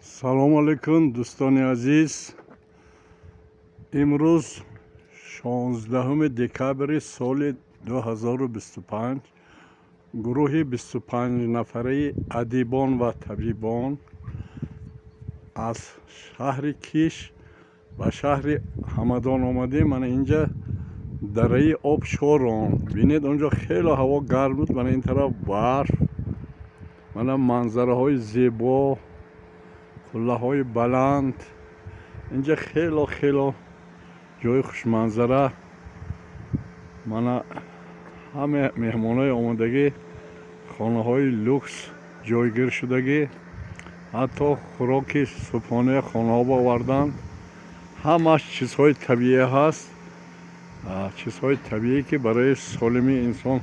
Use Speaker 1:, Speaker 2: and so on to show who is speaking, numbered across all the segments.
Speaker 1: سلام علیکم دوستان عزیز. امروز 16 دکبر سال 2025 گروه 25 نفره ادیبان و طبیبان از شهر کیش و شهر همدان آمده. من اینجا دره آب شوران بینید، اونجا خیلی هوا گرم بود. من این طرف برف، من منظره های زیبا، قله های بلند. اینجا خیلی جای خوش منظره. من همه مهمان های آمدگی خانه های لوکس جایگیر شدگی، حتی خوراک صبحانه خانه ها آوردن. همش چیزهای طبیعی هست، چیزهای طبیعی که برای سالمی انسان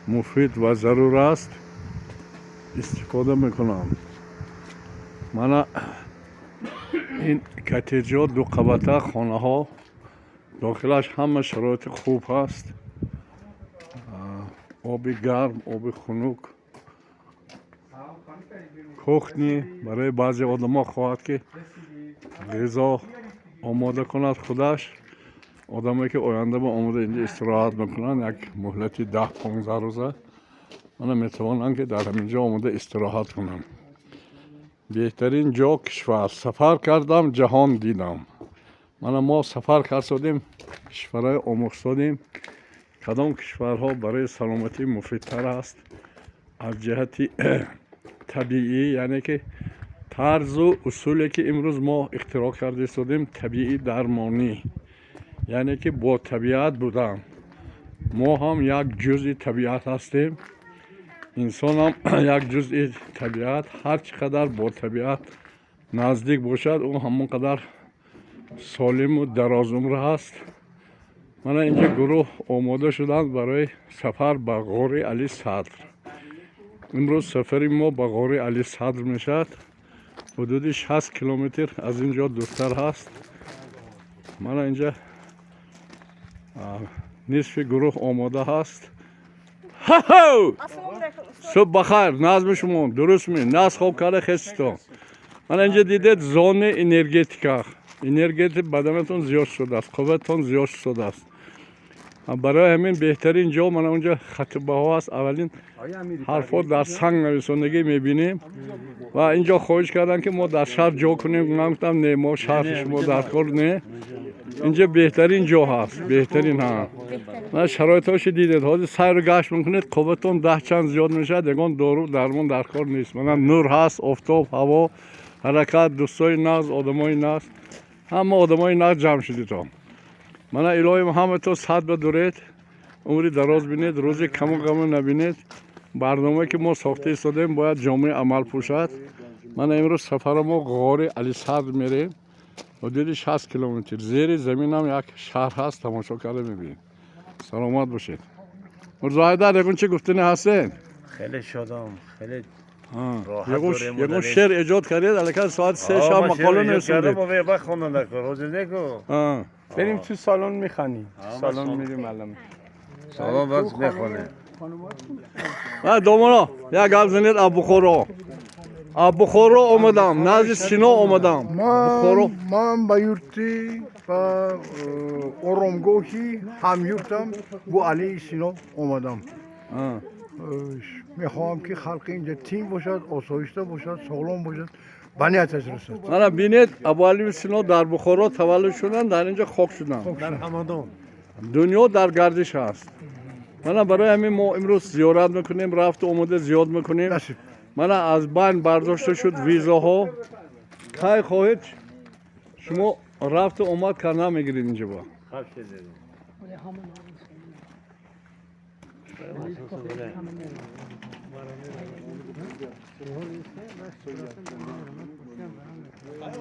Speaker 1: مفید و ضرور است استفاده میکنم. من این کاتیج‌ها دو قبطه خانه ها، داخلش همه شرایط خوب هست، آب گرم، آب خنک، کخنی برای بعضی آدم ها خواهد که غذا آماده کند خودش. آدمایی که آینده با آماده اینجا استراحت میکنن یک مهلتی 10-15 روزه، من میتوانم که در همینجا آماده استراحت کنم. بهترین جا کشور. سفر کردم، جهان دیدم. ما سفر کردیم، کشورهای آموخت شدیم کدام کشورها برای سلامتی مفیدتر است از جهت طبیعی، یعنی که طرز و اصولی که امروز ما اختراع کرده شدیم طبیعی درمانی، یعنی که با طبیعت بودن. ما هم یک جزء طبیعت هستیم، انسان هم یک جزء طبیعت. هر چقدر با طبیعت نزدیک باشد او همون قدر سالم و دراز عمر هست. من اینجا گروه آماده شدند برای سفر به غار علی صدر. امروز سفری ما به غار علی صدر میشد، حدود 60 کیلومتر از اینجا دورتر هست. من اینجا نصف گروه آماده هست. صبح بخیر، نظم شما درست می ناز خوب کرده خستو. من اینجا دیدید زون انرژتیکا، انرژی بدنتون زیاد شده است، قوتتون زیاد شده است. برای همین بهترین جا من اونجا خطبه ها است. اولین حرفا در سنگ نویسندگی میبینیم و اینجا خواهش کردن که ما در شهر جا کنیم. من گفتم نه، ما شهر شما در کار نه، اینجا بهترین جا هست، بهترین ها. من شرایطش دیدید، حاضر سیر و گشت میکنید قوتتون 10 چند زیاد میشه، دیگه دارو درمان در کار نیست. من نور هست، آفتاب، هوا، حرکت، دوستای ناز، آدمای ناز، همه آدمای ناز جمع شدید. من الهی محمد تو صد بدارید، عمری دراز بینید، روزی کم و غم نبینید. برنامه که ما ساخته ایستادیم باید جامعه عمل پوشد. من امروز سفر ما غار علی صدر میریم، حدود 60 کیلومتر. زیر زمین هم یک شهر هست، تماشا کرده میبینید. سلامت باشید. مرزا یکون چه گفتنی هستین؟
Speaker 2: خیلی شادم، خیلی راحت داریم.
Speaker 1: یکون شعر ایجاد کردید، الان ساعت 3 شب مقاله نوشتید.
Speaker 2: ما بخونم نکن، روز نکو.
Speaker 3: بریم تو سالن میخوانیم. سالن میریم الان.
Speaker 2: سلام بس میخونیم.
Speaker 1: دومانا یک گپ زنید. اب بخورا اومدم، نزد سینا اومدم.
Speaker 4: من با یورتی و آرامگاهی هم یورتم با علی سینا اومدم. میخوام که خلق اینجا تیم باشد، آسایشته باشد، سالم باشد، بنیتش رسد.
Speaker 1: من بینید ابو علی سینا در بخارا تولد شدن، در اینجا خاک شدن.
Speaker 2: در همدان
Speaker 1: دنیا در گردش هست. من برای همین ما امروز زیارت میکنیم، رفت و آمده زیاد میکنیم. من از بین برداشته شد ویزاها. کی خواهید شما رفت و آمد کار نمیگیرید اینجا با.